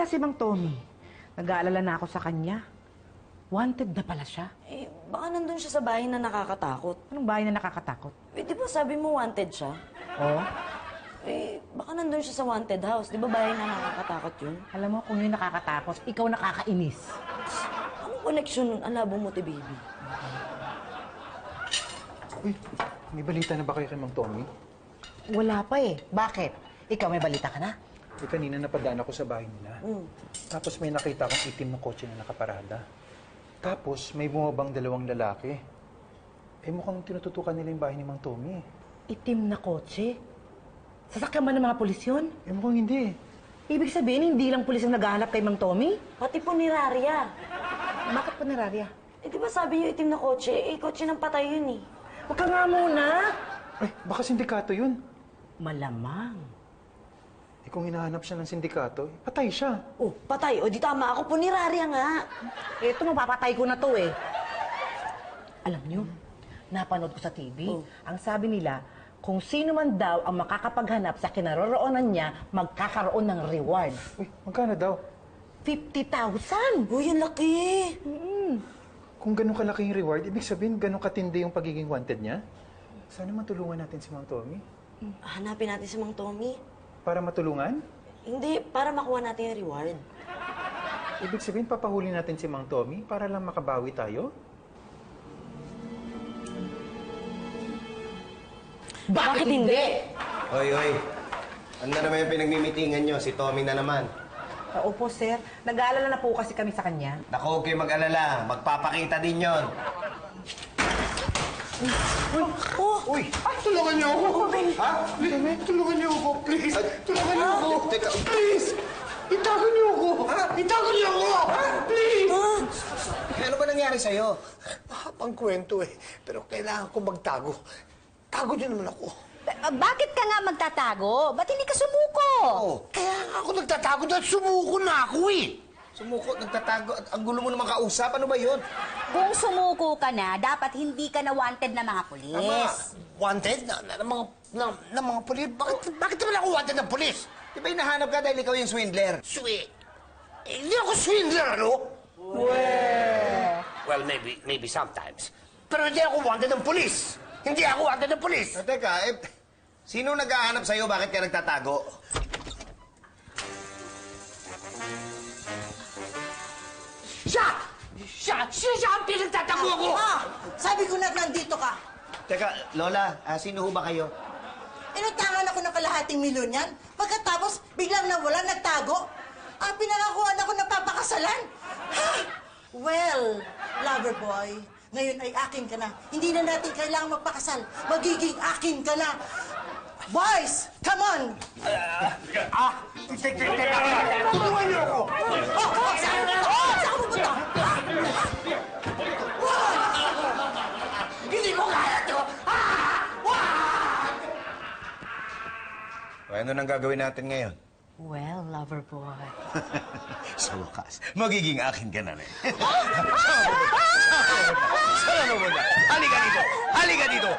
kaya si Mang Tommy? Nag-aalala na ako sa kanya. Wanted na pala siya. Eh, baka nandun siya sa bahay na nakakatakot. Anong bahay na nakakatakot? Eh, di ba sabi mo wanted siya? Oo. Eh, baka nandun siya sa wanted house. Di ba bahay na nakakatakot yun? Alam mo, kung yun nakakatakot, ikaw nakakainis. Anong connection nun? Ang labo mo, baby. Uy, may balita na ba kayo kay Mang Tommy? Wala pa eh. Bakit? Ikaw may balita ka na? Eh, kanina napadaan ako sa bahay nila. Tapos may nakita akong itim na kotse na nakaparada. Tapos may bumabang dalawang lalaki. Eh, mukhang tinututukan nila yung bahay ni Mang Tommy. Itim na kotse? Sasakyan ba ng mga pulis yun? Eh, mukhang hindi. Ibig sabihin, hindi lang pulis ang naghahanap kay Mang Tommy? Pati po ni Raria. Bakit pa nararya? Eh, di ba sabi niyo itim na kotse? Eh, kotse ng patay yun eh. Huwag ka nga muna! Ay, baka sindikato yun. Malamang. Eh, kung hinahanap siya ng sindikato, eh, patay siya. Oh, patay. O, di tama ako po ni Raria nga. Ito, mapapatay ko na to eh. Alam nyo, napanood ko sa TV, ang sabi nila, kung sino man daw ang makakapaghanap sa kinaroroonan niya, magkakaroon ng reward. Uy, magkano daw? 50,000! Uy, ang laki. Kung ganun kalaki yung reward, ibig sabihin ganun katindi yung pagiging wanted niya? Sana matulungan natin si Mang Tommy. Hanapin natin si Mang Tommy. Para matulungan? Hindi, para makuha natin yung reward. Ibig sabihin, papahuli natin si Mang Tommy para lang makabawi tayo? Bakit hindi? Hoy, hoy. Ano na naman yung pinagmimitingan nyo? Si Tommy na naman. Opo, sir. Nag-aalala na po kasi kami sa kanya. Naku, huwag kayo mag-alala. Magpapakita din yon. Uy! Tulungan niyo ako! Ha? Tulungan niyo ako, please! Tulungan niyo ako! Teka. Please! Itago niyo ako! Itago niyo ako! Please! Ano ba nangyari sa'yo? Pang kwento eh. Pero kailangan ko magtago. Tago niyo naman ako. Bakit ka nga magtatago? Ba't hindi ka sumuko? Oh, Kaya nga ako nagtatago dahil sumuko na ako eh. sumuko, nagtatago. Ang gulo mo naman kausap. Ano ba yun? Kung sumuko ka na, dapat hindi ka na wanted ng mga pulis. Wanted ng mga pulis? Bakit naman ako wanted ng pulis? Di ba hinahanap ka dahil ikaw yung swindler? Sweet. Hindi ako swindler, ano? Well, maybe sometimes. Pero hindi ako wanted ng pulis. Hindi ako wanted ng pulis. Teka, sino naghahanap sa'yo? Bakit ka nagtatago? Siya! Siya ang pinagtatago ako! Sabi ko na nandito ka. Teka, Lola, sino ho ba kayo? Inutangan ako ng kalahating milyon yan. Pagkatapos, biglang nawala, nagtago. Pinangakuan ako ng papakasalan. Ha? Well, lover boy, ngayon ay akin ka na. Hindi na natin kailangang magpakasal. Magiging akin ka na. Boys, come on! Teka! Tulungan niyo ako! Saan ka pupunta? Hindi ko kaya to! Ano nang gagawin natin ngayon? Well, lover boy. Sa wakas, magiging akin ka na rin. Halika dito! Halika dito!